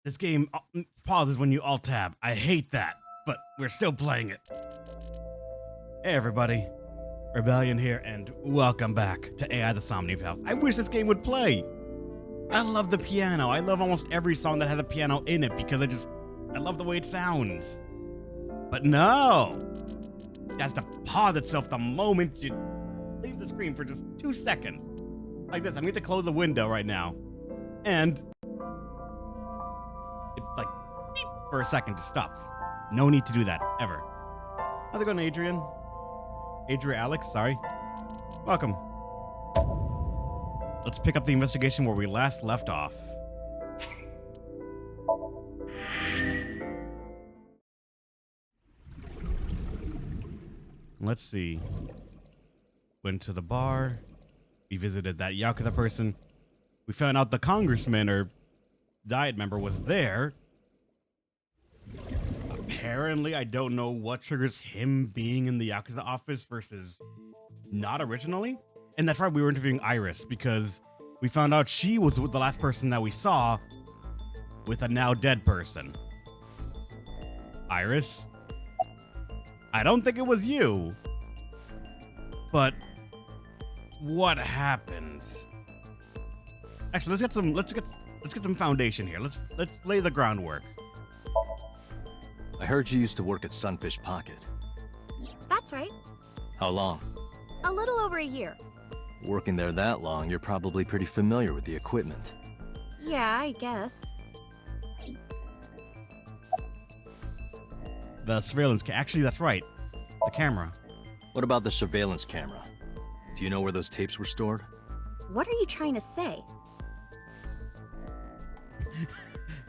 This game pauses when you alt-tab. I hate that, but we're still playing it. Hey everybody, Rebellion here, and welcome back to AI the Somnium Files. I wish this game would play. I love the piano. I love almost every song that has a piano in it because I love the way it sounds. But no! It has to pause itself the moment you leave the screen for just 2 seconds. Like this, I need to close the window right now. And it like beep for a second just stops. No need to do that, ever. How's it going, Adrian? Alex, sorry. Welcome. Let's pick up the investigation where we last left off. Let's see. Went to the bar. We visited that Yakuza person. We found out the congressman or diet member was there. Apparently, I don't know what triggers him being in the Yakuza office versus not originally. And that's right, we were interviewing Iris because we found out she was the last person that we saw with a now dead person. Iris? I don't think it was you. But what happens? Actually, let's get some foundation here. Let's lay the groundwork. I heard you used to work at Sunfish Pocket. That's right. How long? A little over a year. Working there that long, you're probably pretty familiar with the equipment. Yeah, I guess. The surveillance actually, that's right. The camera. What about the surveillance camera? Do you know where those tapes were stored? What are you trying to say?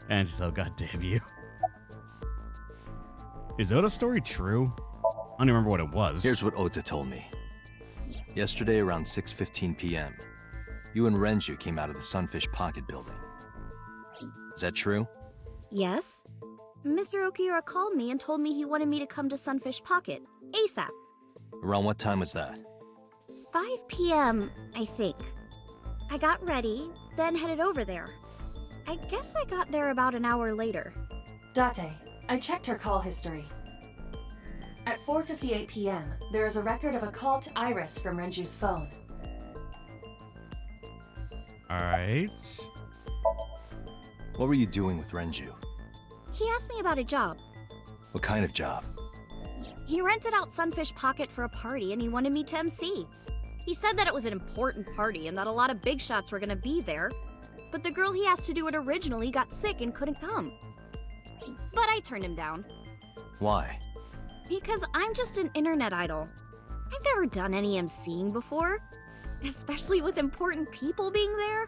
Angelo, goddamn you. Is Oda's story true? I don't even remember what it was. Here's what Ota told me. Yesterday around 6:15 p.m., you and Renju came out of the Sunfish Pocket building. Is that true? Yes. Mr. Okiura called me and told me he wanted me to come to Sunfish Pocket, ASAP. Around what time was that? 5 p.m., I think. I got ready, then headed over there. I guess I got there about an hour later. Date, I checked her call history. At 4:58 p.m., there is a record of a call to Iris from Renju's phone. Alright. What were you doing with Renju? He asked me about a job. What kind of job? He rented out Sunfish Pocket for a party and he wanted me to MC. He said that it was an important party and that a lot of big shots were gonna be there, but the girl he asked to do it originally got sick and couldn't come. But I turned him down. Why? Because I'm just an internet idol. I've never done any MCing before, especially with important people being there.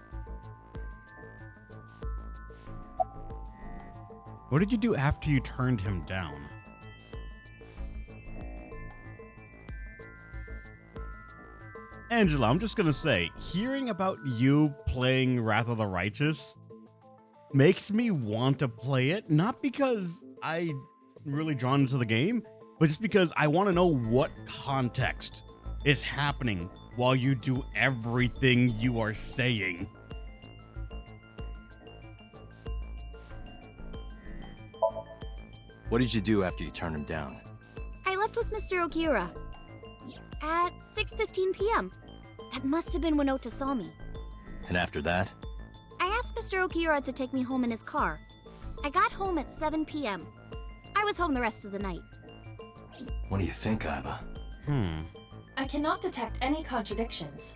What did you do after you turned him down? Angela, I'm just gonna say, hearing about you playing Wrath of the Righteous makes me want to play it, not because I'm really drawn into the game, but just because I want to know what context is happening while you do everything you are saying. What did you do after you turned him down? I left with Mr. Okiura at 6:15 p.m. That must have been when Ota saw me. And after that? I asked Mr. Okiura to take me home in his car. I got home at 7 p.m. I was home the rest of the night. What do you think, Iba? I cannot detect any contradictions.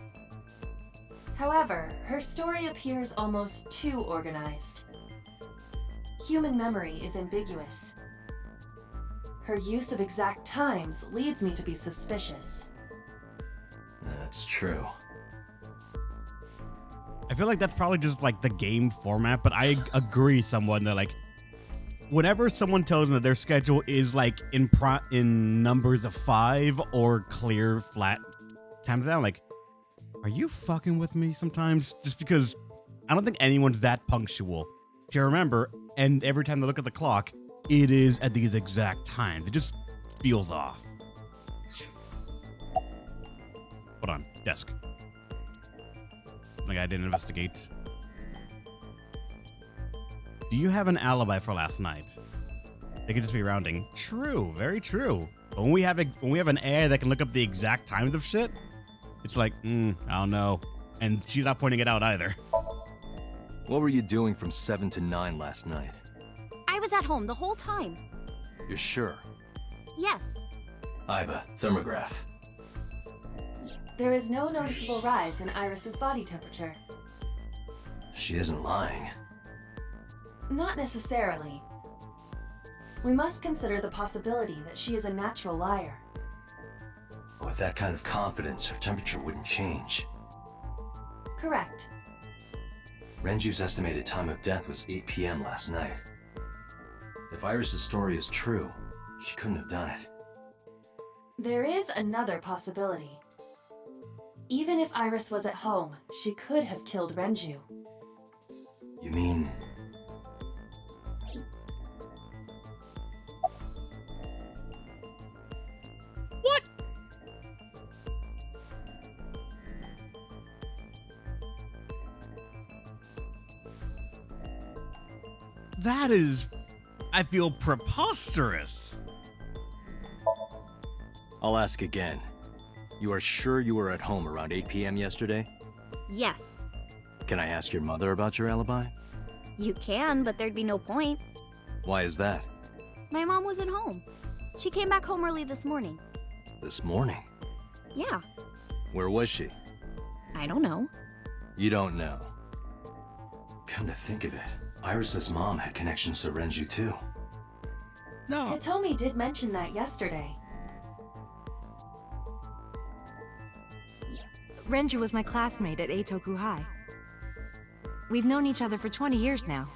However, her story appears almost too organized. Human memory is ambiguous. Her use of exact times leads me to be suspicious. That's true. I feel like that's probably just like the game format, but I agree somewhat that like whenever someone tells me that their schedule is like in numbers of 5 or clear flat times down, like, are you fucking with me sometimes? Just because I don't think anyone's that punctual to remember, and every time they look at the clock, it is at these exact times. It just feels off. Hold on, desk. Like I didn't investigate. Do you have an alibi for last night? They could just be rounding. True, very true. But when we have an AI that can look up the exact times of shit, it's like, I don't know. And she's not pointing it out either. What were you doing from 7 to 9 last night? I was at home the whole time. You're sure? Yes. Iva, thermograph. There is no noticeable rise in Iris's body temperature. She isn't lying. Not necessarily. We must consider the possibility that she is a natural liar. With that kind of confidence, her temperature wouldn't change. Correct. Renju's estimated time of death was 8 p.m. last night. If Iris's story is true, she couldn't have done it. There is another possibility. Even if Iris was at home, she could have killed Renju. You mean... What? That is, I feel, preposterous. I'll ask again. You are sure you were at home around 8 p.m. yesterday? Yes. Can I ask your mother about your alibi? You can, but there'd be no point. Why is that? My mom wasn't home. She came back home early this morning. This morning? Yeah. Where was she? I don't know. You don't know. Come to think of it, Iris's mom had connections to Renju too. No. Hitomi did mention that yesterday. Renju was my classmate at Eitoku High. We've known each other for 20 years now.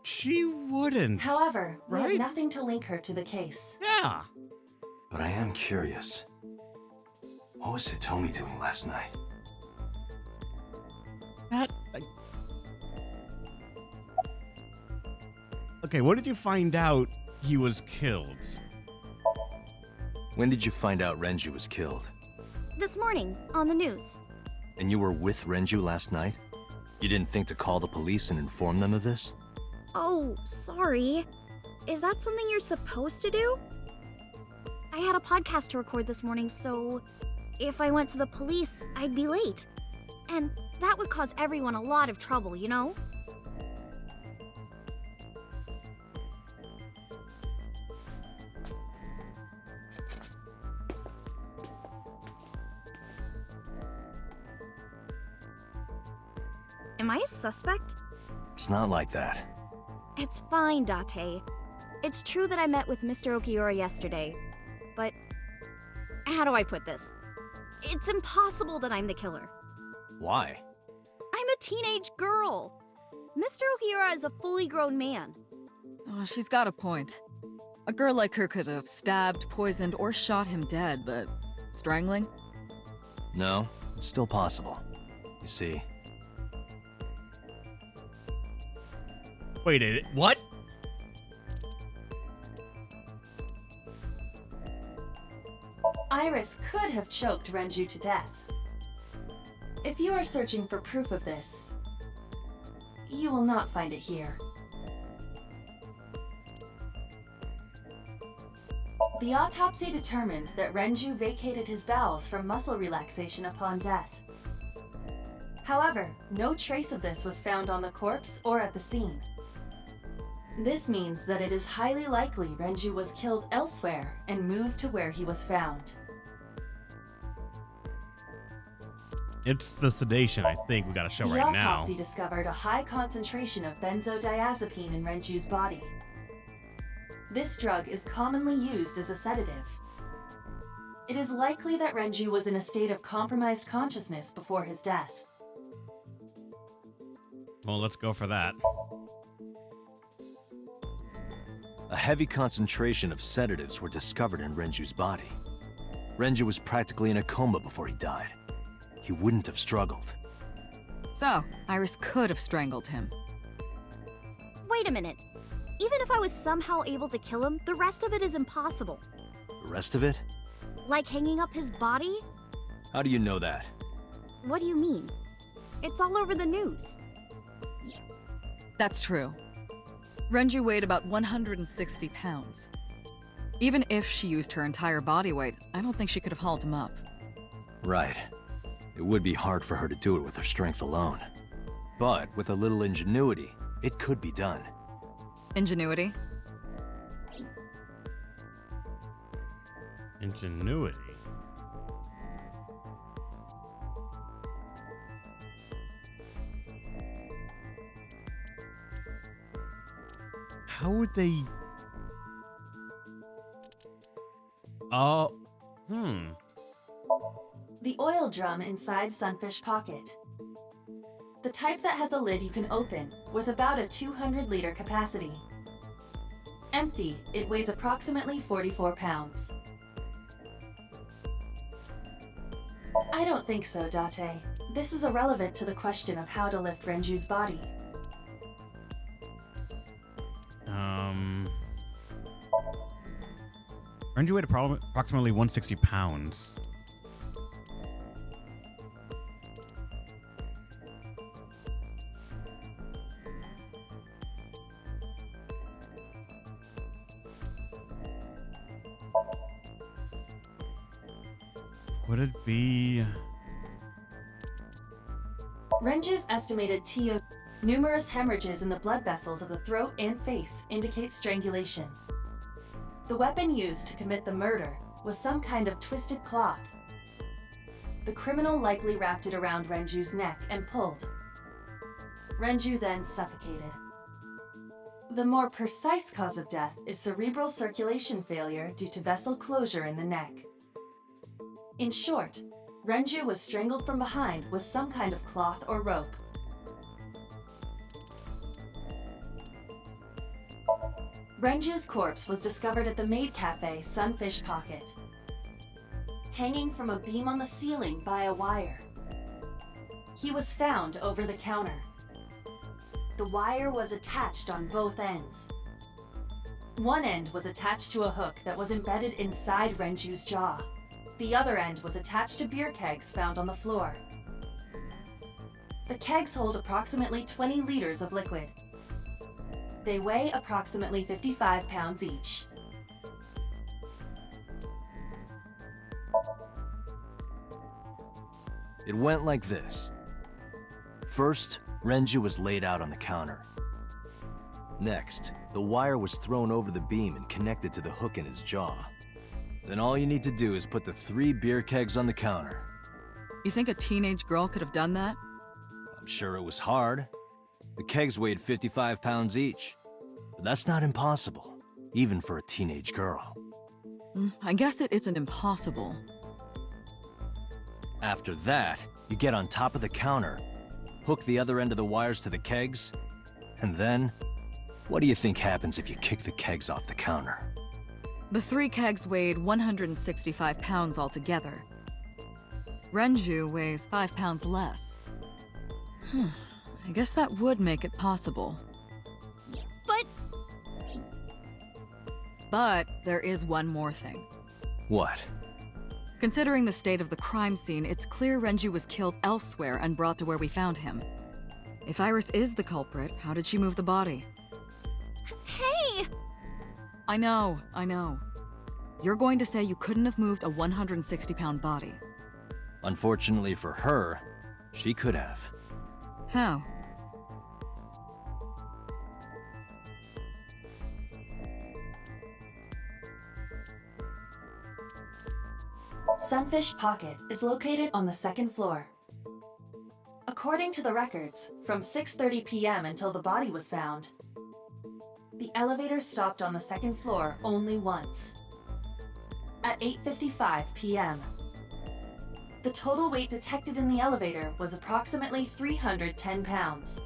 She wouldn't. However, we Right? have nothing to link her to the case. Yeah. But I am curious. What was Hitomi doing last night? Okay, when did you find out he was killed? When did you find out Renju was killed? This morning, on the news. And you were with Renju last night? You didn't think to call the police and inform them of this? Oh, sorry. Is that something you're supposed to do? I had a podcast to record this morning, so if I went to the police, I'd be late. And that would cause everyone a lot of trouble, you know? Am I a suspect? It's not like that. It's fine, Date. It's true that I met with Mr. Okiura yesterday, but how do I put this? It's impossible that I'm the killer. Why? I'm a teenage girl. Mr. Okiura is a fully grown man. Oh, she's got a point. A girl like her could have stabbed, poisoned, or shot him dead, but strangling? No, it's still possible. You see, Wait, what? Iris could have choked Renju to death. If you are searching for proof of this, you will not find it here. The autopsy determined that Renju vacated his bowels for muscle relaxation upon death. However, no trace of this was found on the corpse or at the scene. This means that it is highly likely Renju was killed elsewhere and moved to where he was found. It's the sedation I think we gotta show The right now. autopsy discovered a high concentration of benzodiazepine in Renju's body. This drug is commonly used as a sedative. It is likely that Renju was in a state of compromised consciousness before his death. Well, let's go for that. a heavy concentration of sedatives were discovered in Renju's body. Renju was practically in a coma before he died. He wouldn't have struggled. So, Iris could have strangled him. Wait a minute. Even if I was somehow able to kill him, the rest of it is impossible. The rest of it? Like hanging up his body? How do you know that? What do you mean? It's all over the news. That's true. Renju weighed about 160 pounds. Even if she used her entire body weight, I don't think she could have hauled him up. Right. It would be hard for her to do it with her strength alone. But with a little ingenuity, it could be done. Ingenuity? Ingenuity. How would they... Oh, The oil drum inside Sunfish Pocket. The type that has a lid you can open, with about a 200-liter capacity. Empty, it weighs approximately 44 pounds. I don't think so, Date. This is irrelevant to the question of how to lift Renju's body. Renju weighed approximately 160 pounds. Would it be... Renju's estimated TO. Numerous hemorrhages in the blood vessels of the throat and face indicate strangulation. The weapon used to commit the murder was some kind of twisted cloth. The criminal likely wrapped it around Renju's neck and pulled. Renju then suffocated. The more precise cause of death is cerebral circulation failure due to vessel closure in the neck. In short, Renju was strangled from behind with some kind of cloth or rope. Renju's corpse was discovered at the maid cafe Sunfish Pocket, hanging from a beam on the ceiling by a wire. He was found over the counter. The wire was attached on both ends. One end was attached to a hook that was embedded inside Renju's jaw. The other end was attached to beer kegs found on the floor. The kegs hold approximately 20 liters of liquid. They weigh approximately 55 pounds each. It went like this. First, Renju was laid out on the counter. Next, the wire was thrown over the beam and connected to the hook in his jaw. Then all you need to do is put the 3 beer kegs on the counter. You think a teenage girl could have done that? I'm sure it was hard. The kegs weighed 55 pounds each. But that's not impossible, even for a teenage girl. I guess it isn't impossible. After that, you get on top of the counter, hook the other end of the wires to the kegs, and then, what do you think happens if you kick the kegs off the counter? The 3 kegs weighed 165 pounds altogether. Renju weighs 5 pounds less. I guess that would make it possible. But there is one more thing. What? Considering the state of the crime scene, it's clear Renju was killed elsewhere and brought to where we found him. If Iris is the culprit, how did she move the body? Hey! I know. You're going to say you couldn't have moved a 160-pound body. Unfortunately for her, she could have. How? Sunfish Pocket is located on the 2nd floor. According to the records, from 6:30 p.m. until the body was found, the elevator stopped on the 2nd floor only once. At 8:55 p.m., the total weight detected in the elevator was approximately 310 pounds.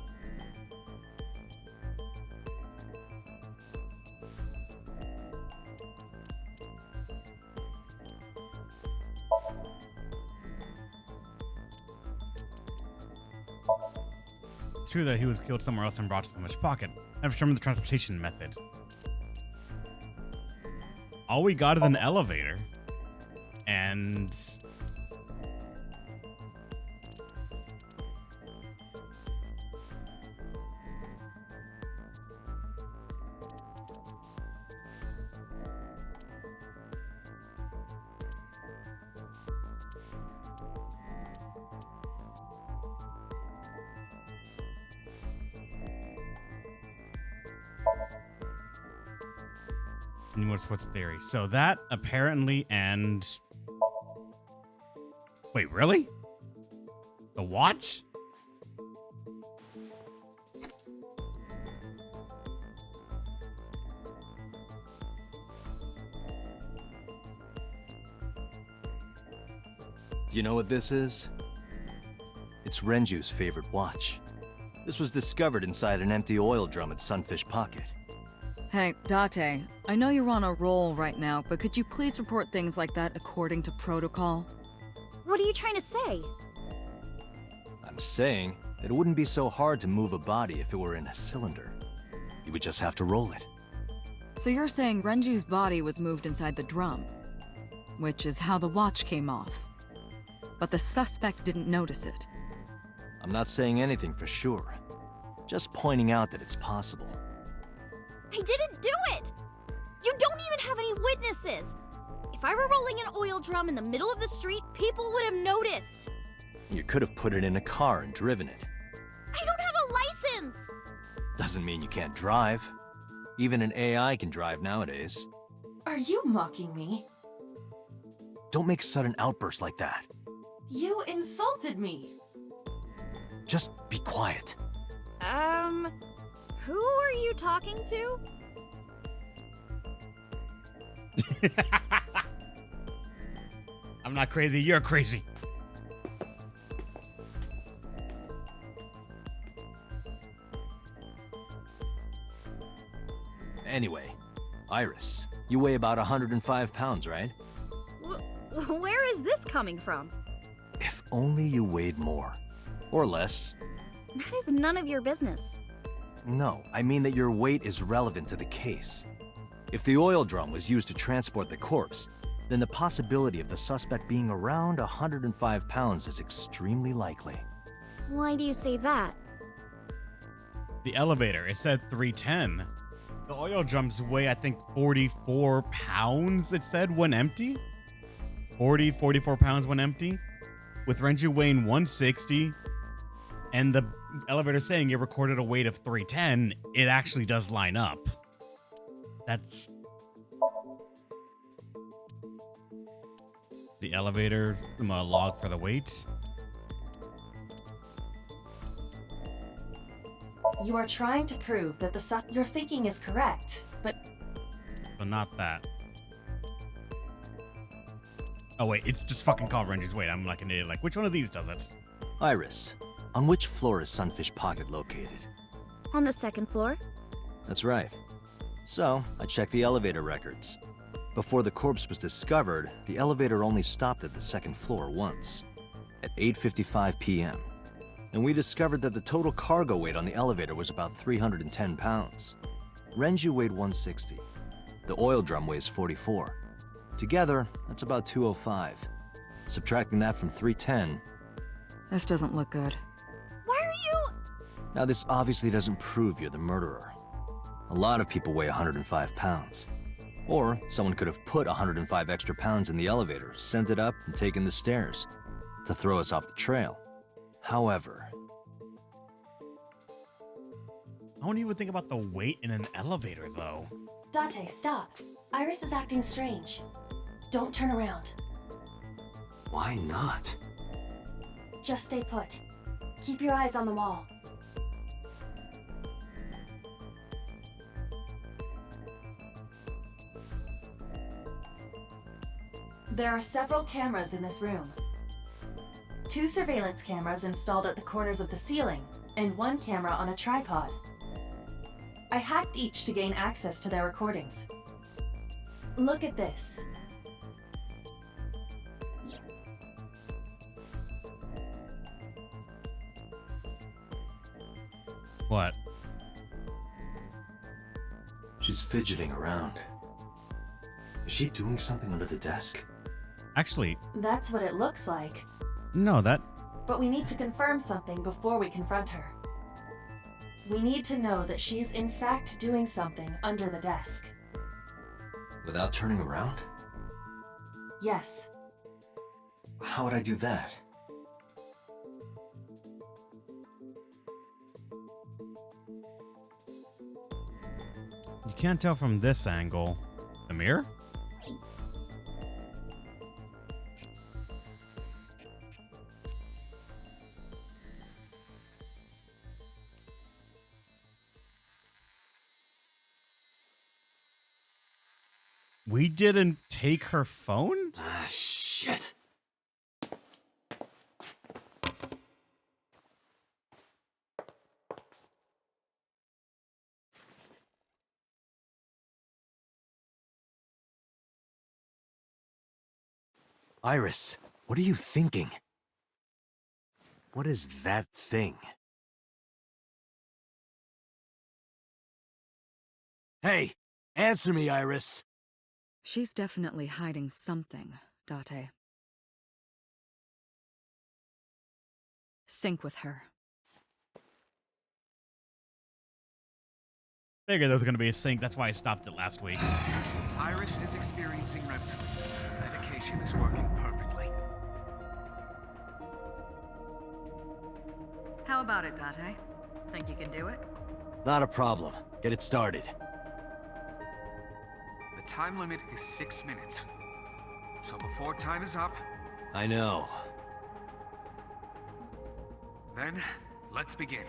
It's true that he was killed somewhere else and brought to Sunfish Pocket. I've determined the transportation method. All we got is an elevator. And... And what's the theory? So that apparently and... Wait, really? The watch? Do you know what this is? It's Renju's favorite watch. This was discovered inside an empty oil drum at Sunfish Pocket. Hey, Date, I know you're on a roll right now, but could you please report things like that according to protocol? What are you trying to say? I'm saying that it wouldn't be so hard to move a body if it were in a cylinder. You would just have to roll it. So you're saying Renju's body was moved inside the drum, which is how the watch came off. But the suspect didn't notice it. I'm not saying anything for sure. Just pointing out that it's possible. I didn't do it! You don't even have any witnesses! If I were rolling an oil drum in the middle of the street, people would have noticed. You could have put it in a car and driven it. I don't have a license! Doesn't mean you can't drive. Even an AI can drive nowadays. Are you mocking me? Don't make sudden outbursts like that. You insulted me. Just be quiet. Who are you talking to? I'm not crazy, you're crazy. Anyway, Iris, you weigh about 105 pounds, right? Where is this coming from? If only you weighed more. Or less. That is none of your business. No, I mean that your weight is relevant to the case. If the oil drum was used to transport the corpse, then the possibility of the suspect being around 105 pounds is extremely likely. Why do you say that? The elevator, it said 310. The oil drums weigh, I think, 44 pounds, it said, when empty? 44 pounds when empty? With Renju weighing 160, and the elevator saying it recorded a weight of 310, it actually does line up. That's... The elevator log for the weight. You are trying to prove that your thinking is correct, but... But not that. Oh wait, it's just fucking called Renju's weight. I'm like an idiot. Like, which one of these does it? Iris, on which floor is Sunfish Pocket located? On the second floor. That's right. So, I checked the elevator records. Before the corpse was discovered, the elevator only stopped at the second floor once, at 8:55 p.m. And we discovered that the total cargo weight on the elevator was about 310 pounds. Renju weighed 160. The oil drum weighs 44. Together, that's about 205. Subtracting that from 310... This doesn't look good. Why are you... Now, this obviously doesn't prove you're the murderer. A lot of people weigh 105 pounds. Or someone could have put 105 extra pounds in the elevator, sent it up, and taken the stairs to throw us off the trail. However... I don't even think about the weight in an elevator, though. Date, stop. Iris is acting strange. Don't turn around. Why not? Just stay put. Keep your eyes on the wall. There are several cameras in this room. 2 surveillance cameras installed at the corners of the ceiling, and 1 camera on a tripod. I hacked each to gain access to their recordings. Look at this. What? She's fidgeting around. Is she doing something under the desk? Actually, That's what it looks like. no, that... But we need to confirm something before we confront her. We need to know that she's in fact doing something under the desk. Without turning around? Yes. How would I do that? Can't tell from this angle. The mirror? We didn't take her phone? Ah, shit. Iris, what are you thinking? What is that thing? Hey, answer me, Iris. She's definitely hiding something, Date. Sync with her. Figured there was gonna be a sync, that's why I stopped it last week. Iris is experiencing REM sleep. Medication is working perfectly. How about it, Date? Think you can do it? Not a problem. Get it started. The time limit is 6 minutes. So before time is up, I know. then let's begin.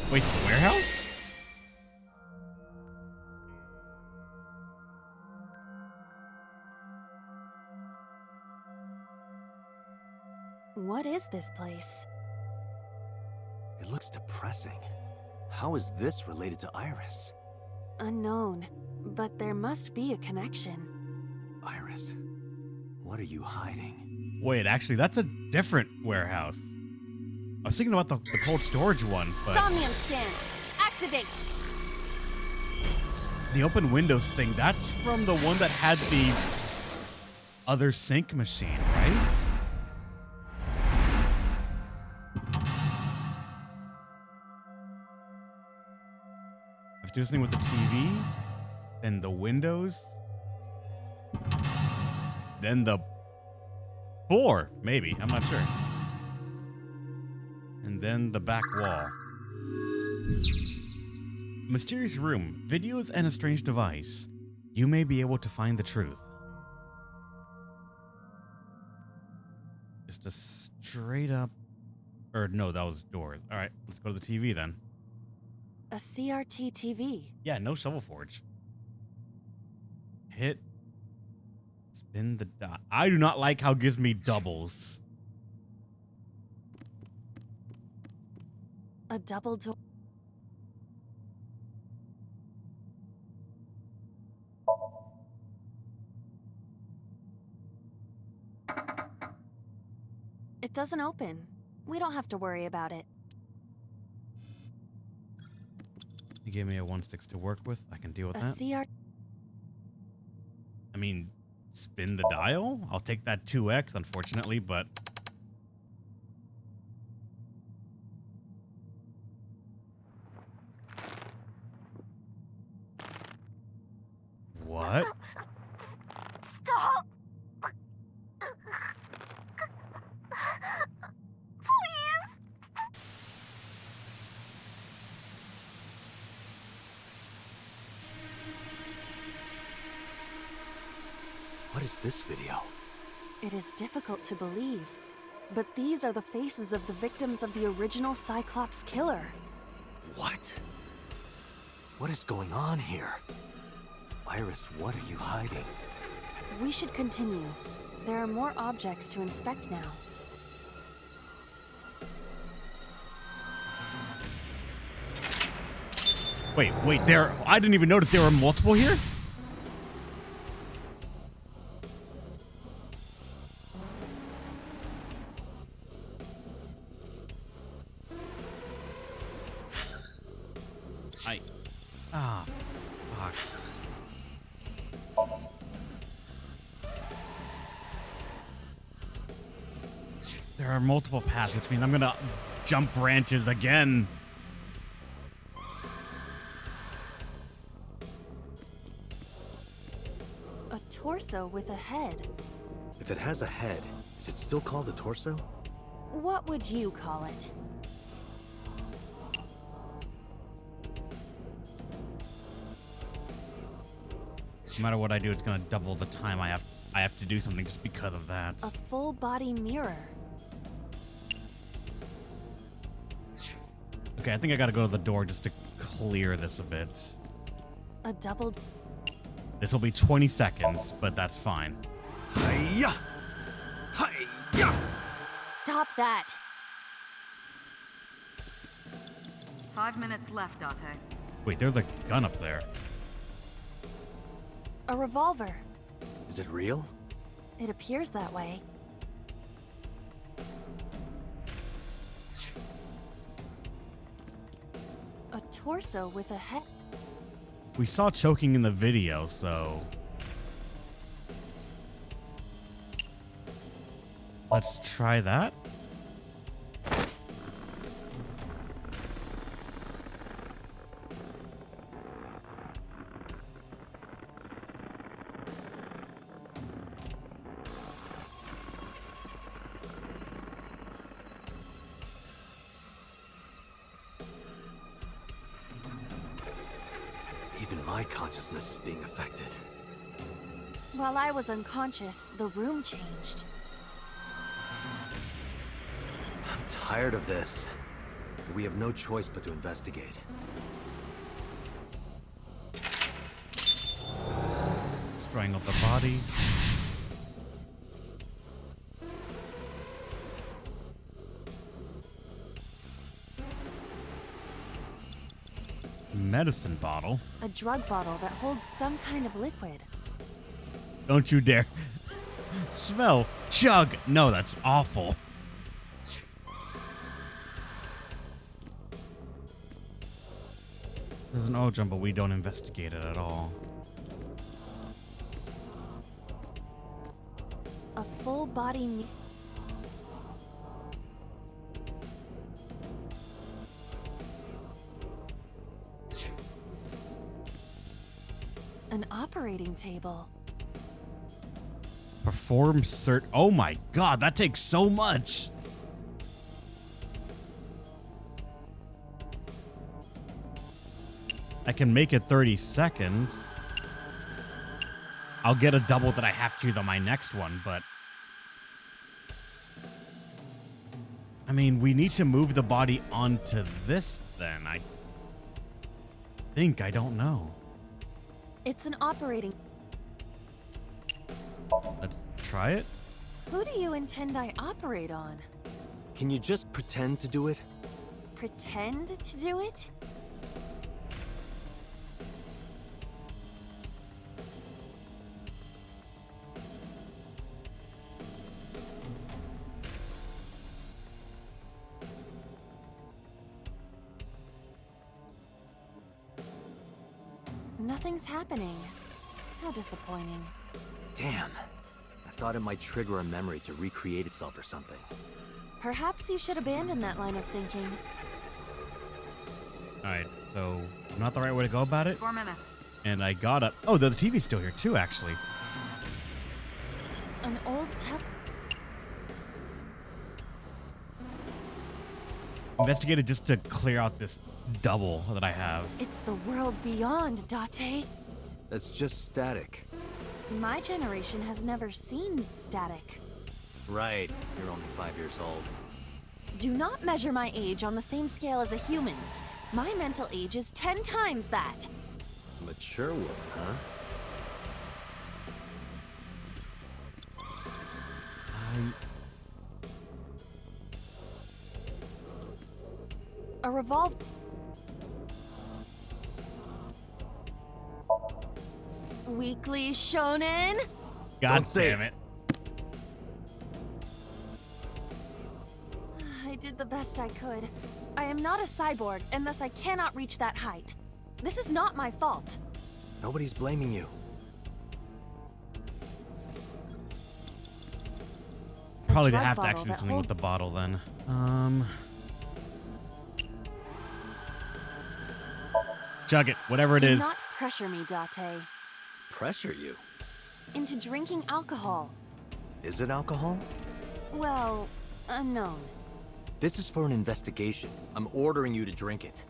Wait, the warehouse? What is this place? It looks depressing. How is this related to Iris? Unknown, but there must be a connection. Iris, what are you hiding? Wait, actually, that's a different warehouse. I was thinking about the cold storage one, but Somnium scan! Activate! the open windows thing, that's from the one that had the other sync machine, right? If do something with the TV, then the windows, then the floor, maybe, I'm not sure. And then the back wall. Mysterious room, videos and a strange device. You may be able to find the truth. Just a straight up, or no, that was doors. All right, let's go to the TV then. A CRT TV. Yeah, no shovel forge. Hit. Spin the dot. I do not like how it gives me doubles. A double door. It doesn't open. We don't have to worry about it. You gave me a 1/6 to work with. I can deal with A that. CRT. I mean, spin the dial? I'll take that 2x, unfortunately, but... What? Stop! What is this video? It is difficult to believe, but these are the faces of the victims of the original Cyclops killer. What? What is going on here? Iris, what are you hiding? We should continue. There are more objects to inspect now. Wait, I didn't even notice there were multiple here? Fuck. There are multiple paths, which means I'm gonna jump branches again. A torso with a head. If it has a head, is it still called a torso? What would you call it? No matter what I do, it's gonna double the time I have to do something just because of that. A full body mirror. Okay, I think I gotta go to the door just to clear this a bit. A double. This will be 20 seconds, but that's fine. Hi-ya! Hi-ya! Stop that! 5 minutes left, Date. Wait, there's a gun up there. A revolver. Is it real? It appears that way. A torso with a head. We saw choking in the video, so... Let's try that. Even my consciousness is being affected. While I was unconscious, the room changed. I'm tired of this. We have no choice but to investigate. Strangled the body. Medicine bottle. A drug bottle that holds some kind of liquid. Don't you dare. Smell. Chug. No, that's awful. There's an oil drum, but we don't investigate it at all. A full body. An operating table. Perform cert. Oh my god, that takes so much. I can make it 30 seconds. I'll get a double that I have to on my next one, but... I mean, we need to move the body onto this then. I don't know. It's an operating. Let's try it. Who do you intend I operate on? Can you just pretend to do it? Pretend to do it? Nothing's happening. How disappointing. Damn. I thought it might trigger a memory to recreate itself or something. Perhaps you should abandon that line of thinking. Alright, so not the right way to go about it. 4 minutes. And I got up. Oh, the TV's still here too, actually. An old tap. Investigated just to clear out this double that I have. It's the world beyond, Date. That's just static. My generation has never seen static. Right. You're only 5 years old. Do not measure my age on the same scale as a human's. My mental age is 10 times that. Mature woman, huh? A revolver. Weekly Shonen? God Don't say damn it. it. I did the best I could. I am not a cyborg, and thus I cannot reach that height. This is not my fault. Nobody's blaming you. probably drug have to bottle actually do that something with the bottle then. Chug it, whatever it Do is. not pressure me, Date, Pressure you? into drinking alcohol. Is it alcohol? Well, unknown. This is for an investigation. I'm ordering you to drink it.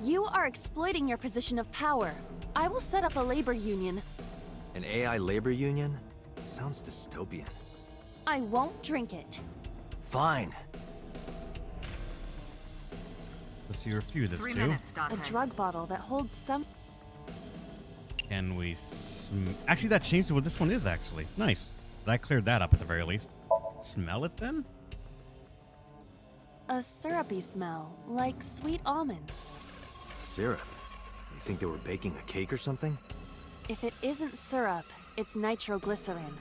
You are exploiting your position of power. I will set up a labor union. An AI labor union? Sounds dystopian. I won't drink it. Fine. Let's see, refuse this 3 too. minutes, A Date. drug bottle that holds some. Can we actually, that changed to what this one is, actually. Nice. That cleared that up at the very least. Smell it then? A syrupy smell, like sweet almonds. Syrup? You think they were baking a cake or something? If it isn't syrup, it's nitroglycerin.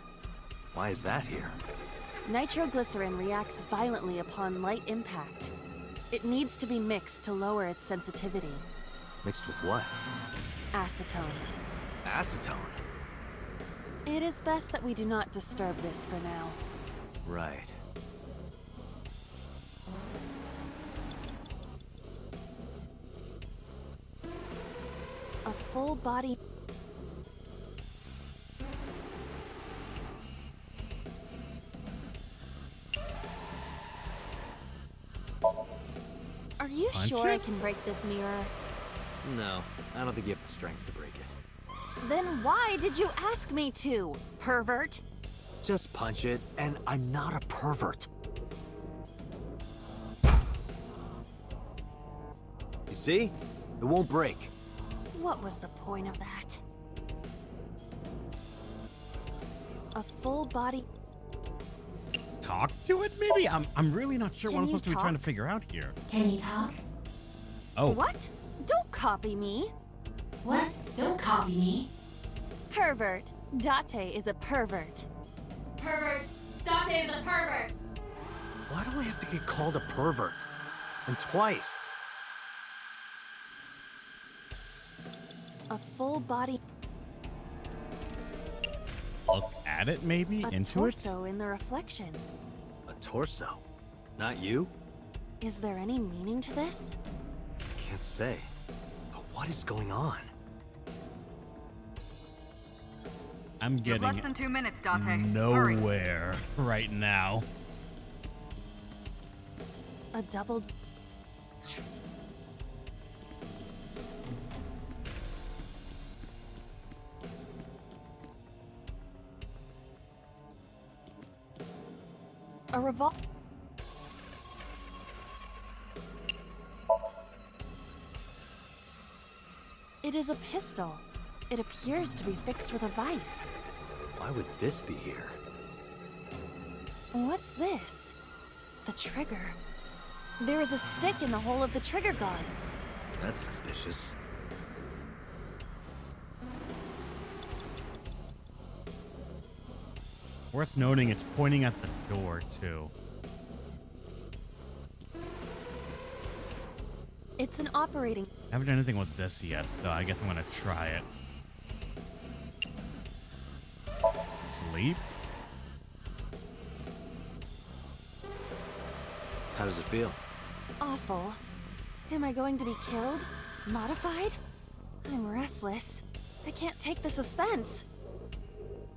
Why is that here? Nitroglycerin reacts violently upon light impact. It needs to be mixed to lower its sensitivity. Mixed with what? Acetone. Acetone? It is best that we do not disturb this for now. Right. A full body. Are you Punch sure I it? can break this mirror? No, I don't think you have the strength to break it. Then why did you ask me to, pervert? Just punch it, and I'm not a pervert. You see? It won't break. What was the point of that? A full body. Talk to it, maybe? I'm really not sure what Can I'm you supposed to be trying to talk? figure out here. Can you talk? Oh, What? Don't copy me. What? Don't copy me. Pervert. Date is a pervert. Pervert! Dante is a pervert! Why do I have to get called a pervert? And twice. A full body. look at it, maybe? A Into torso in the reflection. A torso? Not you? Is there any meaning to this? Can't say. But what is going on? I'm You have less getting than 2 minutes, Date. Hurry. nowhere right now. A double. A revol. It is a pistol. It appears to be fixed with a vise. Why would this be here? What's this? The trigger. There is a stick in the hole of the trigger guard. That's suspicious. Worth noting, it's pointing at the door, too. It's an operating. I haven't done anything with this yet, so I guess I'm gonna try it. Sleep? How does it feel? Awful. Am I going to be killed? Modified? I'm restless. I can't take the suspense.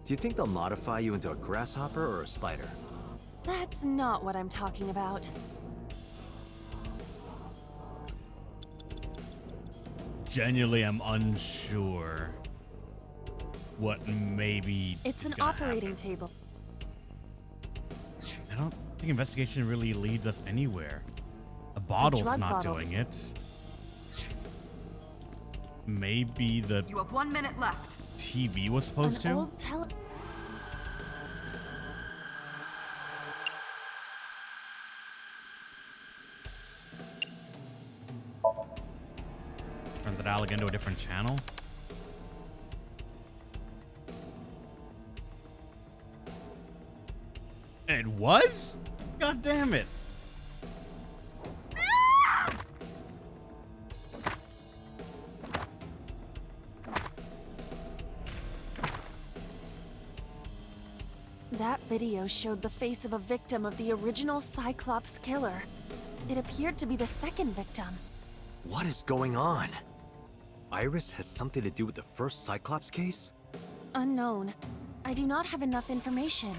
Do you think they'll modify you into a grasshopper or a spider? That's not what I'm talking about. Genuinely, I'm unsure what maybe It's is an gonna operating happen. table. I don't think investigation really leads us anywhere. A bottle's drug not bottle. doing it. Maybe the You have 1 minute left. TV was supposed An to? old tele. Turn the dial again to a different channel? It was? God damn it. That video showed the face of a victim of the original Cyclops killer. It appeared to be the second victim. What is going on? Iris has something to do with the first Cyclops case? Unknown. I do not have enough information.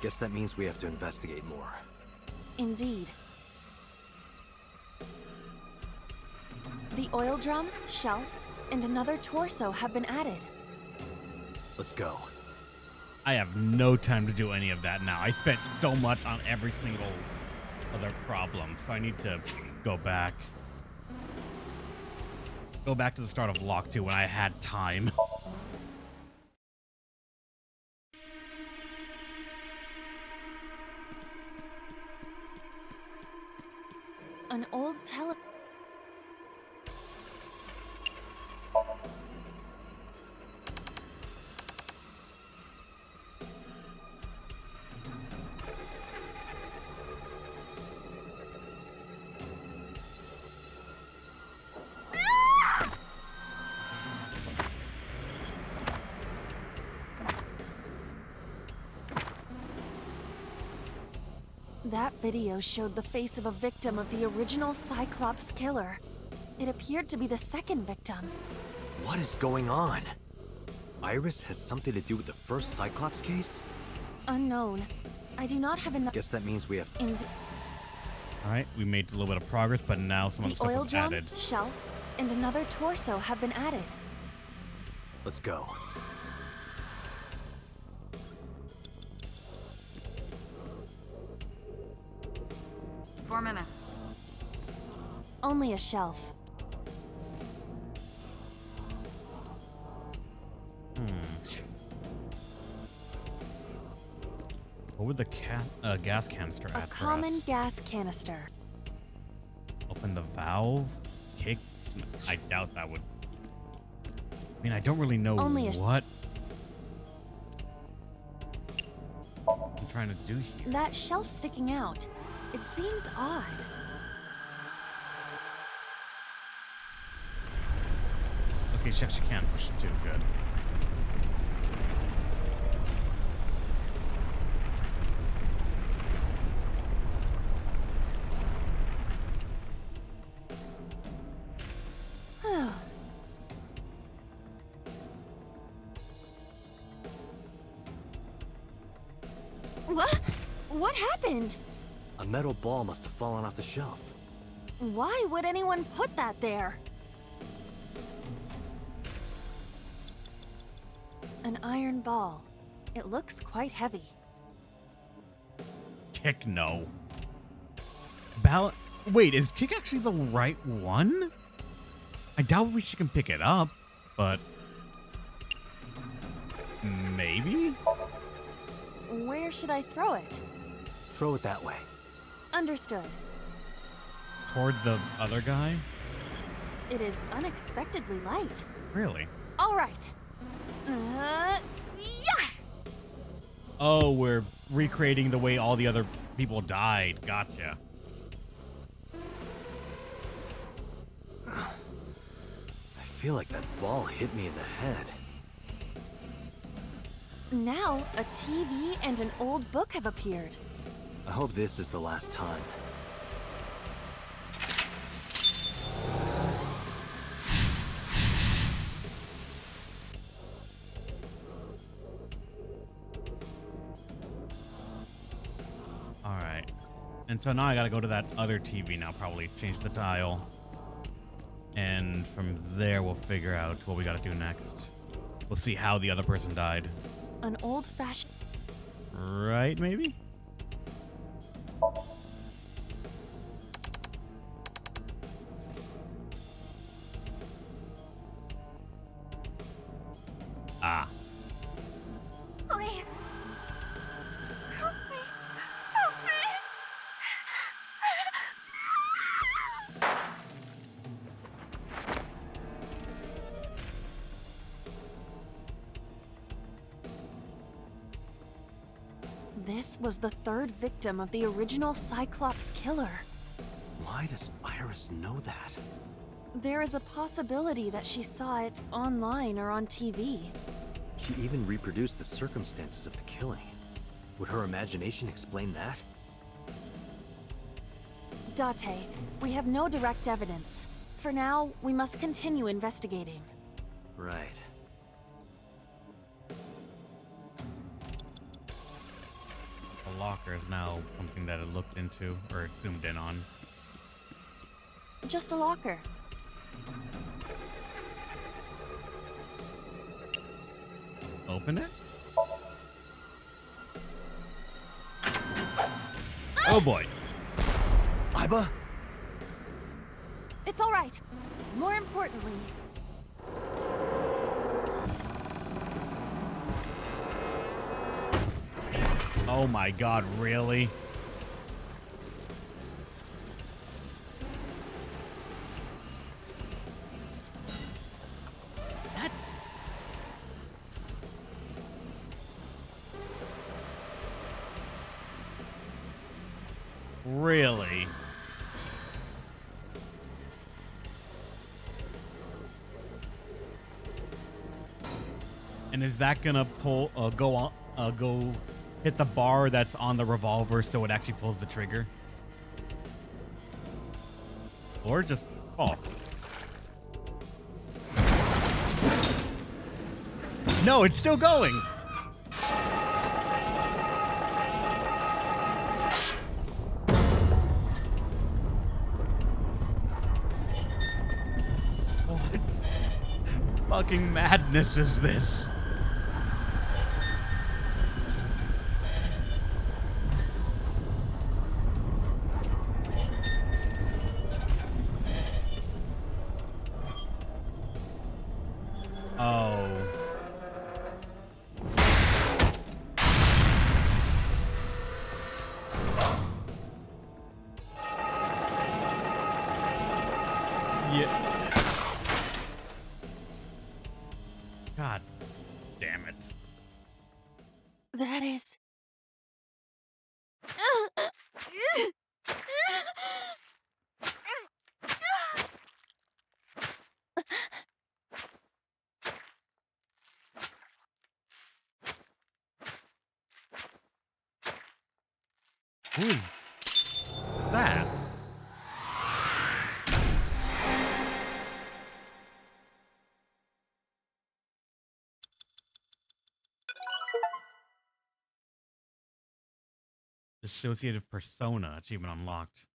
Guess that means we have to investigate more. Indeed. The oil drum, shelf, and another torso have been added. Let's go. I have no time to do any of that now. I spent so much on every single other problem, so I need to go back. Go back to the start of Lock 2 when I had time. An old That video showed the face of a victim of the original Cyclops killer. It appeared to be the second victim. What is going on? Iris has something to do with the first Cyclops case? Unknown. I do not have enough. Guess that means we have. Alright, we made a little bit of progress, but now some of the The stuff oil is drum, added. shelf, and another torso have been added. Let's go. Four minutes. Only a shelf. What would the gas canister A add for common us? gas canister. Open the valve? Kick? I doubt that would... I mean, I don't really know Only a what I'm trying to do here. That shelf sticking out. It seems odd. Okay, she actually can push it too. Good. What happened? A metal ball must have fallen off the shelf. Why would anyone put that there? An iron ball. It looks quite heavy. Kick, no. Wait, is Kick actually the right one? I doubt she can pick it up, but... maybe? Where should I throw it? Throw it that way. Understood. Toward the other guy? It is unexpectedly light. Really? All right. Yeah! Oh, we're recreating the way all the other people died. Gotcha. I feel like that ball hit me in the head. Now, a TV and an old book have appeared. I hope this is the last time. Alright. And so now I gotta go to that other TV now, probably. Change the dial. And from there, we'll figure out what we gotta do next. We'll see how the other person died. An old-fashioned... Right, maybe? Ah. Please. Help me. Help me. This was the third victim of the original Cyclops killer. Why does Iris know that? There is a possibility that she saw it online or on TV. She even reproduced the circumstances of the killing. Would her imagination explain that? Date, we have no direct evidence. For now, we must continue investigating. Right. The locker is now something that it looked into or zoomed in on. Just a locker. Open it? Oh boy. Iba? It's all right. More importantly, Oh my god, really? That... Really? And is that gonna pull, go hit the bar that's on the revolver so it actually pulls the trigger? Or just fall? No, it's still going! What fucking madness is this? Oh. Yeah. God damn it. that is... Who is that? Dissociative persona achievement unlocked.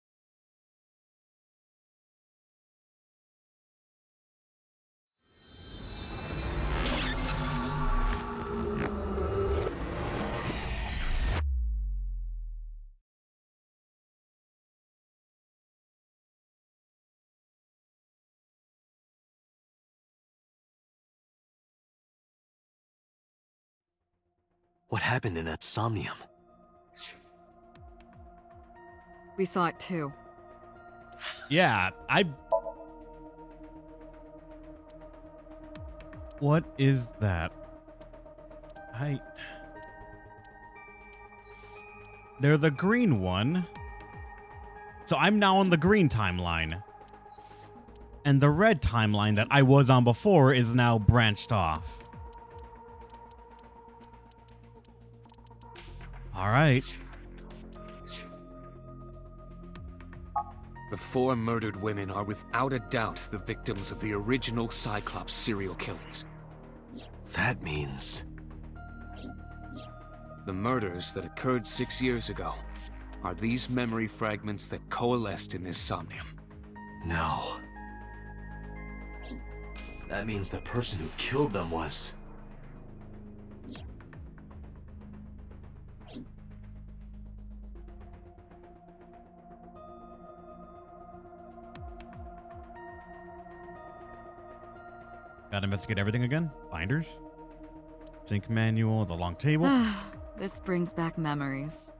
What happened in that Somnium? We saw it too. Yeah, What is that? They're the green one. So I'm now on the green timeline. And the red timeline that I was on before is now branched off. All right. The 4 murdered women are without a doubt the victims of the original Cyclops serial killings. That means... The murders that occurred 6 years ago are these memory fragments that coalesced in this Somnium. No. That means the person who killed them was... Gotta investigate everything again. Binders. Sync manual, the long table. This brings back memories.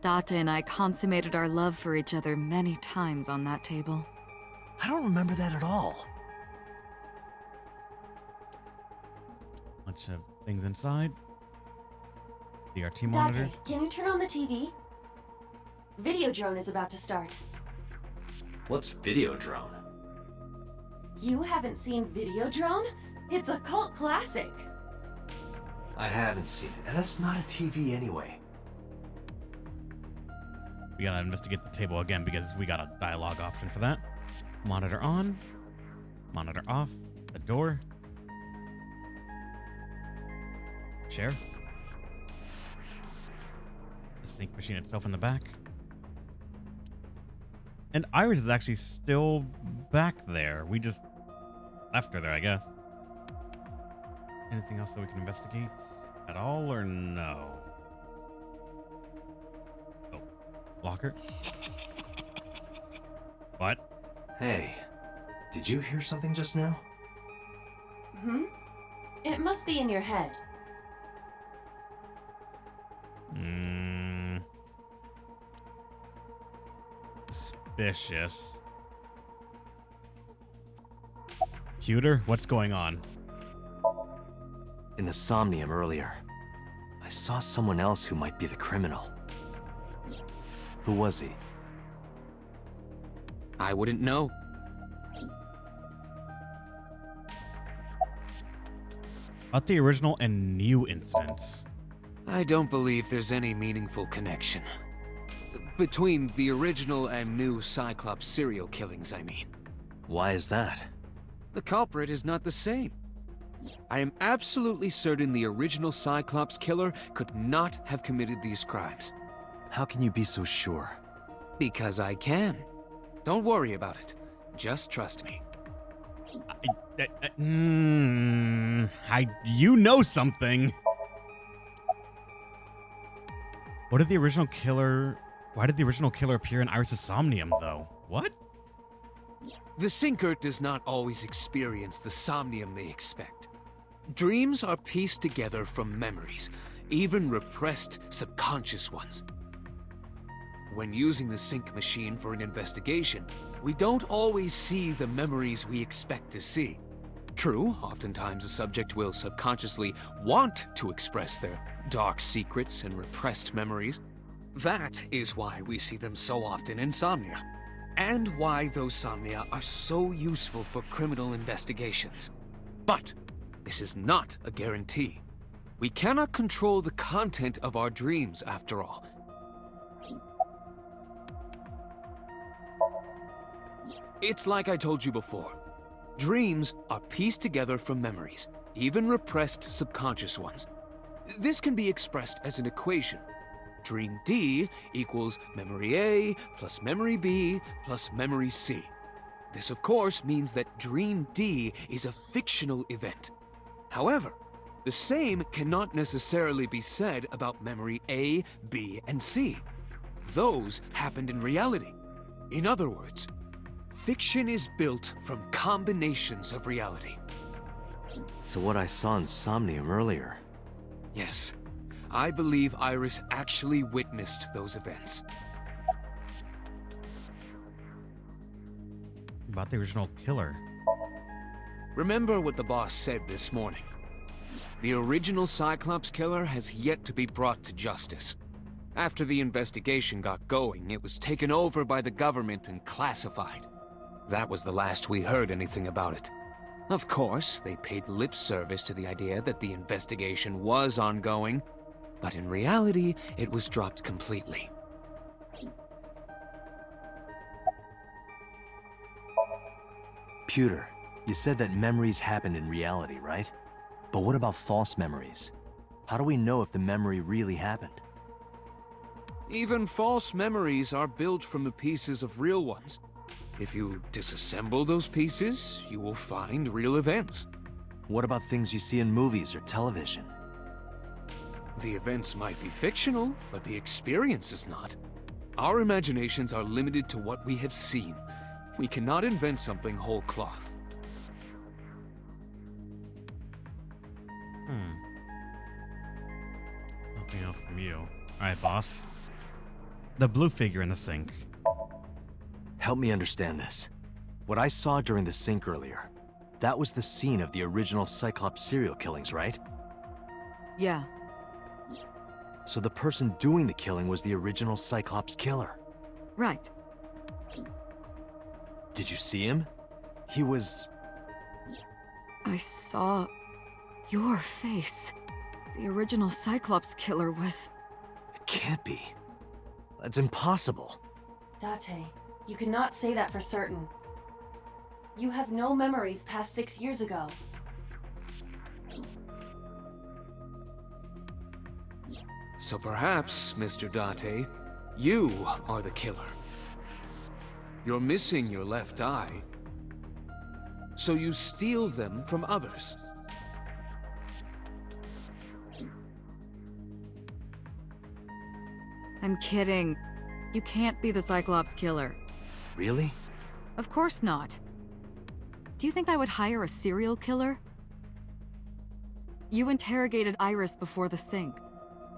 Date and I consummated our love for each other many times on that table. I don't remember that at all. Bunch of things inside. DRT monitors. Date, can you turn on the TV? Videodrone is about to start. What's Videodrone? You haven't seen Videodrone? It's a cult classic. I haven't seen it, and that's not a TV anyway. We gotta investigate the table again because we got a dialogue option for that. Monitor on. Monitor off. The door. Chair. The sink machine itself in the back. And Iris is actually still back there. We just left her there, I guess. Anything else that we can investigate at all, or no? Oh, locker. What? Hey, did you hear something just now? It must be in your head. Suspicious. Pewter, what's going on? In the Somnium earlier, I saw someone else who might be the criminal. Who was he? I wouldn't know. About the original and new incidents. I don't believe there's any meaningful connection. Between the original and new Cyclops serial killings, I mean. Why is that? The culprit is not the same. I am absolutely certain the original Cyclops killer could not have committed these crimes. How can you be so sure? Because I can. Don't worry about it. Just trust me. You know something. Why did the original killer appear in Iris' Somnium, though? What? The Sinker does not always experience the Somnium they expect. Dreams are pieced together from memories, even repressed subconscious ones. When using the sync machine for an investigation, we don't always see the memories we expect to see. True, oftentimes the subject will subconsciously want to express their dark secrets and repressed memories. That is why we see them so often in Somnia, and why those Somnia are so useful for criminal investigations. But this is not a guarantee. We cannot control the content of our dreams, after all. It's like I told you before. Dreams are pieced together from memories, even repressed subconscious ones. This can be expressed as an equation. Dream D equals memory A plus memory B plus memory C. This, of course, means that Dream D is a fictional event. However, the same cannot necessarily be said about memory A, B, and C. Those happened in reality. In other words, fiction is built from combinations of reality. So what I saw in Somnium earlier... Yes, I believe Iris actually witnessed those events. About the original killer. Remember what the boss said this morning. The original Cyclops killer has yet to be brought to justice. After the investigation got going, it was taken over by the government and classified. That was the last we heard anything about it. Of course, they paid lip service to the idea that the investigation was ongoing, but in reality, it was dropped completely. Pewter, you said that memories happened in reality, right? But what about false memories? How do we know if the memory really happened? Even false memories are built from the pieces of real ones. If you disassemble those pieces, you will find real events. What about things you see in movies or television? The events might be fictional, but the experience is not. Our imaginations are limited to what we have seen. We cannot invent something whole cloth. Nothing else from you. Alright, boss. The blue figure in the sink. Help me understand this. What I saw during the sink earlier, that was the scene of the original Cyclops serial killings, right? Yeah. So the person doing the killing was the original Cyclops killer. Right. Did you see him? He was... I saw your face. The original Cyclops killer was... It can't be. That's impossible. Date, you cannot say that for certain. You have no memories past 6 years ago. So perhaps, Mr. Date, you are the killer. You're missing your left eye, so you steal them from others. I'm kidding. You can't be the Cyclops killer. Really? Of course not. Do you think I would hire a serial killer? You interrogated Iris before the sync.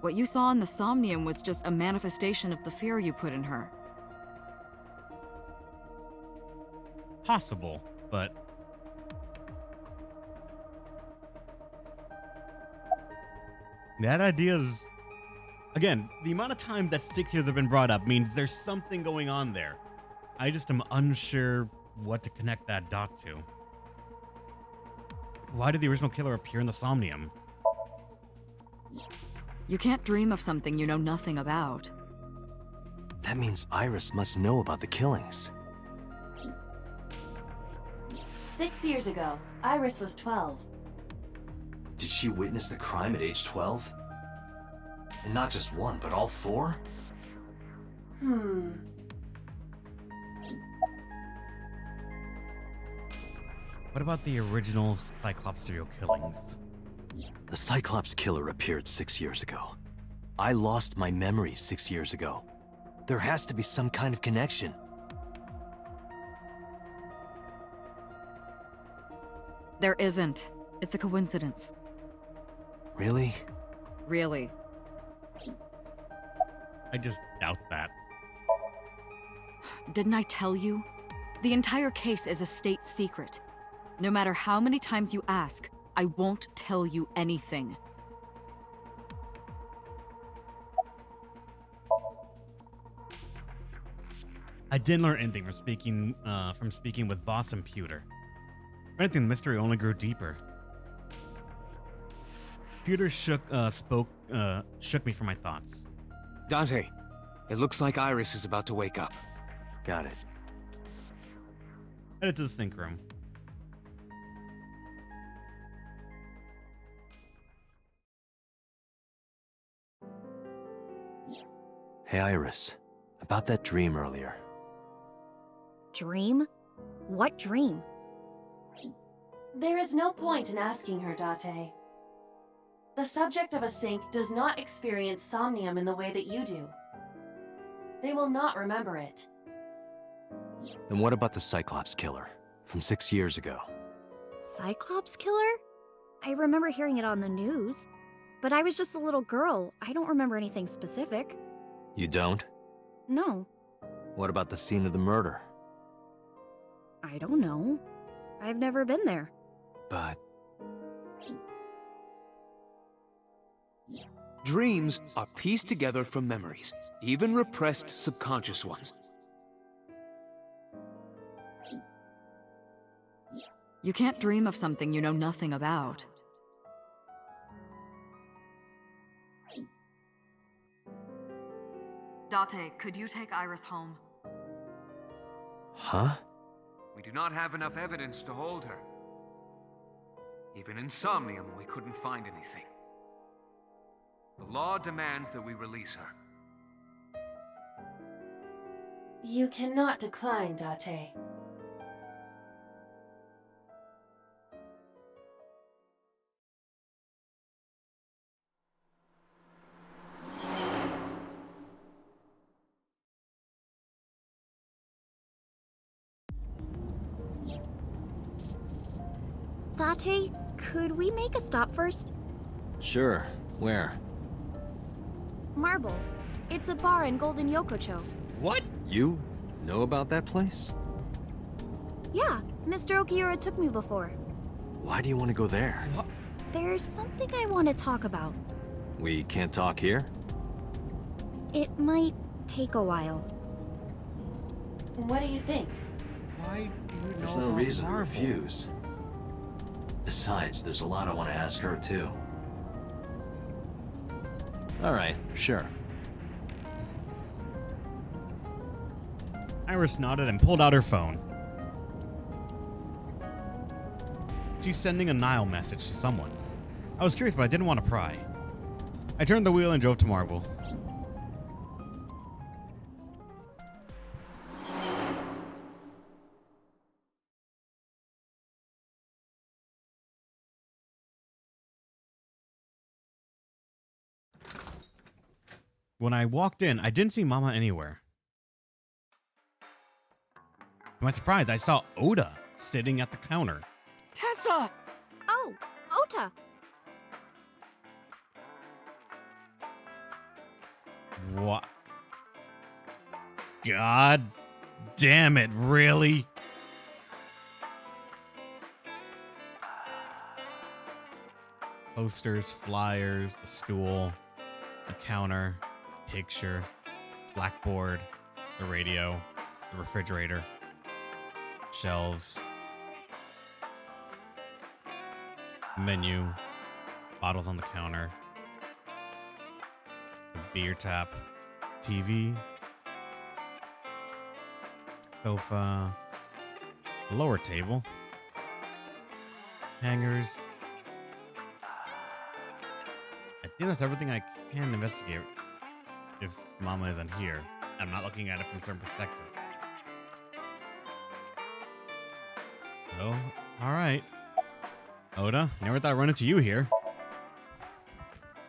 What you saw in the Somnium was just a manifestation of the fear you put in her. Possible, but that idea is, again, the amount of times that 6 years have been brought up means there's something going on there. I just am unsure what to connect that dot to. Why did the original killer appear in the Somnium? You can't dream of something you know nothing about. That means Iris must know about the killings. 6 years ago, Iris was 12. Did she witness the crime at age 12? And not just one, but all 4? What about the original Cyclops serial killings? The Cyclops killer appeared 6 years ago. I lost my memory 6 years ago. There has to be some kind of connection. There isn't. It's a coincidence. Really? Really. I just doubt that. Didn't I tell you? The entire case is a state secret. No matter how many times you ask, I won't tell you anything. I didn't learn anything from speaking with Boss and Pewter. If anything, the mystery only grew deeper. Pewter shook me for my thoughts. Dante, it looks like Iris is about to wake up. Got it. Headed to the sync room. Hey, Iris. About that dream earlier. Dream? What dream? There is no point in asking her, Date. The subject of a sync does not experience somnium in the way that you do. They will not remember it. Then what about the Cyclops killer from 6 years ago? Cyclops killer? I remember hearing it on the news. But I was just a little girl. I don't remember anything specific. You don't? No. What about the scene of the murder? I don't know. I've never been there. But Dreams are pieced together from memories, even repressed subconscious ones. You can't dream of something you know nothing about. Date, could you take Iris home? Huh? We do not have enough evidence to hold her. Even in Somnium, we couldn't find anything. The law demands that we release her. You cannot decline, Date. Date, could we make a stop first? Sure. Where? Marble. It's a bar in Golden Yokocho. What? You know about that place? Yeah, Mr. Okiura took me before. Why do you want to go there? There's something I want to talk about. We can't talk here? It might take a while. What do you think? Why do you know There's no about reason to Marvel? refuse. Besides, there's a lot I want to ask her, too. All right, sure. Iris nodded and pulled out her phone. She's sending a Nile message to someone. I was curious, but I didn't want to pry. I turned the wheel and drove to Marble. When I walked in, I didn't see Mama anywhere. To my surprise, I saw Oda sitting at the counter. Tessa! Oh, Ota! What? God damn it, really? Posters, flyers, a stool, a counter, picture, blackboard, the radio, the refrigerator, shelves, menu, bottles on the counter, a beer tap, TV, sofa, lower table, hangers. I think that's everything I can investigate if Mama isn't here. I'm not looking at it from a certain perspective. Oh, alright. Oda, never thought I'd run into you here.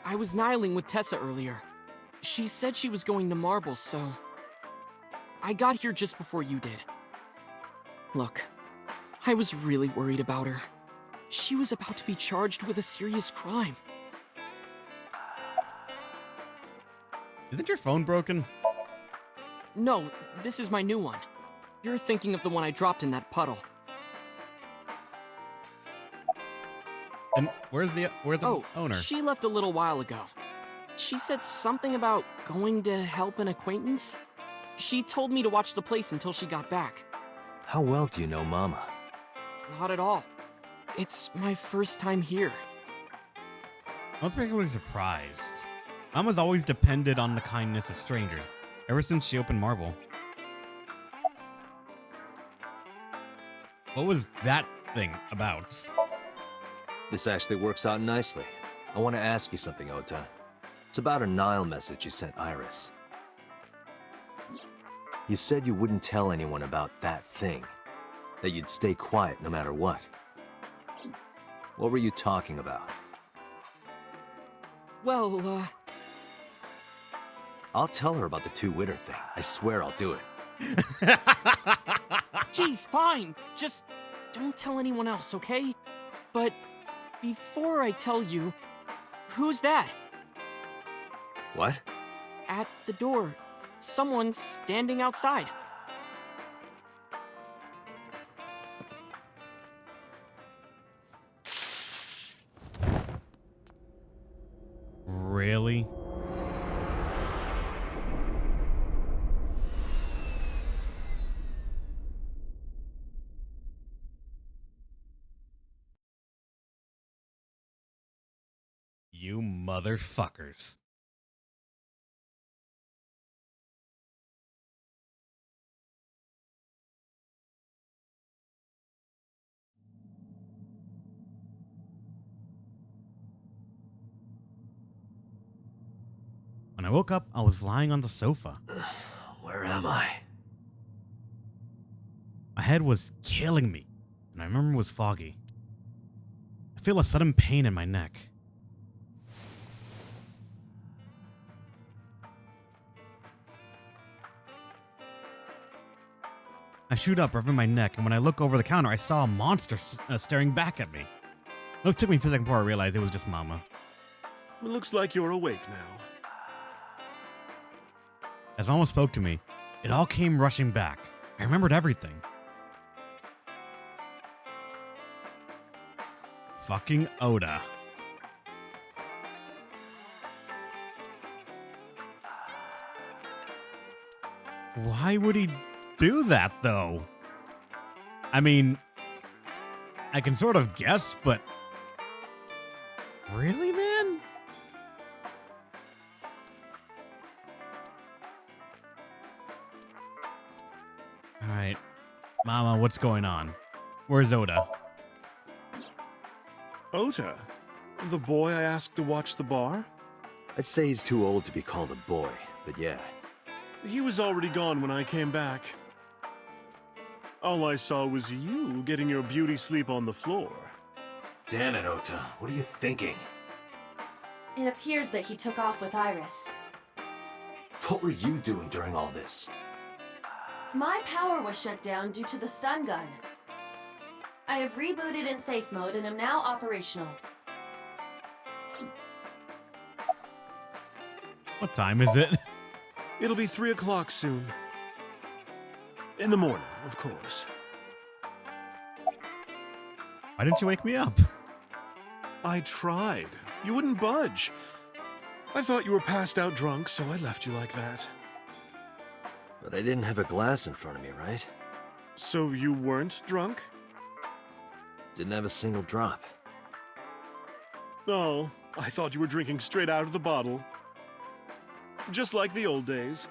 I was nihiling with Tessa earlier. She said she was going to Marble, so... I got here just before you did. Look, I was really worried about her. She was about to be charged with a serious crime. Isn't your phone broken? No, this is my new one. You're thinking of the one I dropped in that puddle. And where's the owner? She left a little while ago. She said something about going to help an acquaintance. She told me to watch the place until she got back. How well do you know Mama? Not at all. It's my first time here. I was particularly surprised. Mama's always depended on the kindness of strangers, ever since she opened Marble. What was that thing about? This actually works out nicely. I want to ask you something, Ota. It's about a Nile message you sent Iris. You said you wouldn't tell anyone about that thing. That you'd stay quiet no matter what. What were you talking about? Well, I'll tell her about the two-witter thing. I swear I'll do it. geez, fine. Just don't tell anyone else, okay? But before I tell you, who's that? What? At the door. Someone's standing outside. Really? You motherfuckers. When I woke up, I was lying on the sofa. Where am I? My head was killing me, and my memory was foggy. I feel a sudden pain in my neck. I shoot up, rubbing my neck, and when I look over the counter, I saw a monster staring back at me. It took me a few seconds before I realized it was just Mama. It looks like you're awake now. As Mama spoke to me, it all came rushing back. I remembered everything. Fucking Oda. Why would he do that, though? I mean, I can sort of guess, but... Really, man? Mama, what's going on? Where's Oda? Ota? The boy I asked to watch the bar? I'd say he's too old to be called a boy, but yeah. He was already gone when I came back. All I saw was you getting your beauty sleep on the floor. Damn it, Ota. What are you thinking? It appears that he took off with Iris. What were you doing during all this? My power was shut down due to the stun gun. I have rebooted in safe mode and am now operational. What time is it? It'll be 3 o'clock soon. In the morning, of course. Why didn't you wake me up? I tried. You wouldn't budge. I thought you were passed out drunk, so I left you like that. But I didn't have a glass in front of me, right? So you weren't drunk? Didn't have a single drop. Oh, I thought you were drinking straight out of the bottle. Just like the old days.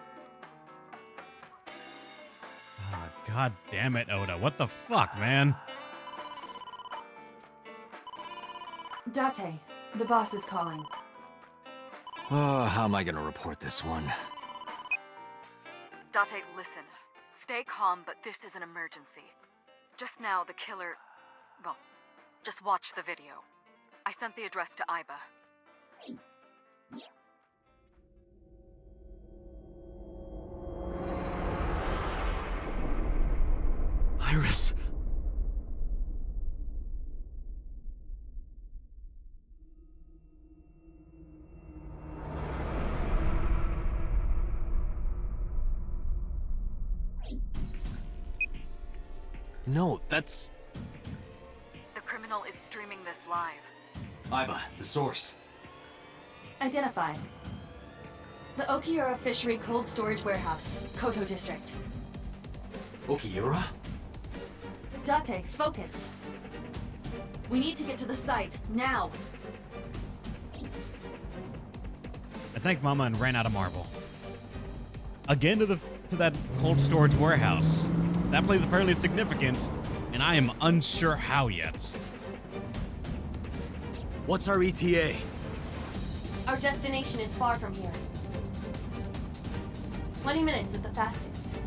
Ah, God damn it, Oda. What the fuck, man? Date, the boss is calling. Oh, how am I gonna report this one? Date, listen. Stay calm, but this is an emergency. Just now, the killer... Well, just watch the video. I sent the address to Iba. Iris! No, that's... The criminal is streaming this live. Iba, the source. Identified. The Okiura Fishery Cold Storage Warehouse, Koto District. Okiura? Date, focus. We need to get to the site, now. I thanked Mama and ran out of marble. Again to that cold storage warehouse. That place apparently is significant, and I am unsure how yet. What's our ETA? Our destination is far from here. 20 minutes at the fastest.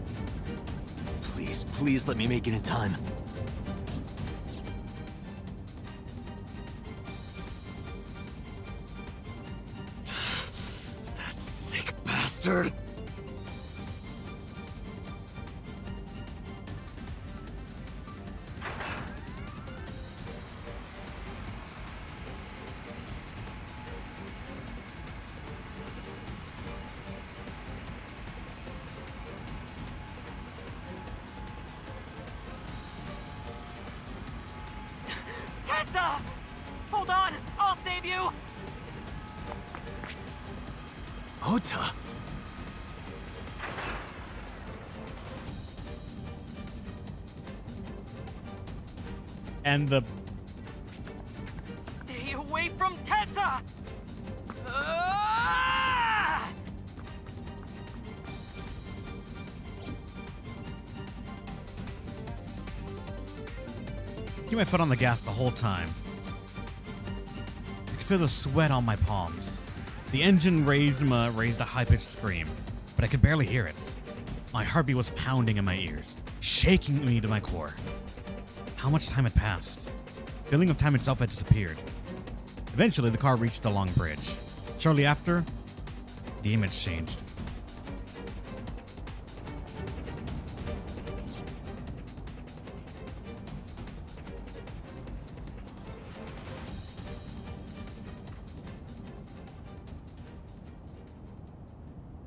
Please, please let me make it in time. That sick bastard! Tessa! Hold on! I'll save you! Ota! And the... Stay away from Tessa! Ah! Keep my foot on the gas the whole time. I could feel the sweat on my palms. The engine raised a high-pitched scream, but I could barely hear it. My heartbeat was pounding in my ears, shaking me to my core. How much time had passed? The feeling of time itself had disappeared. Eventually, the car reached a long bridge. Shortly after, the image changed.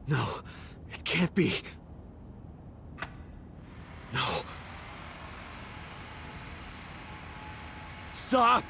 No, it can't be. No. Stop!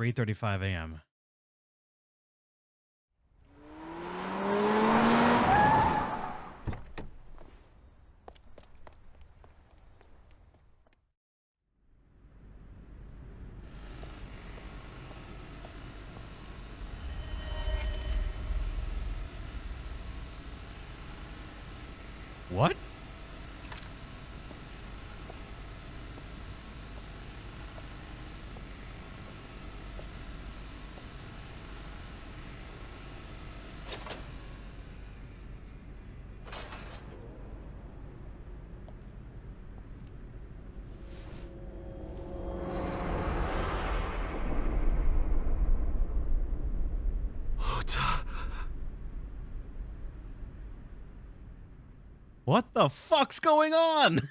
3:35 a.m. What? What the fuck's going on?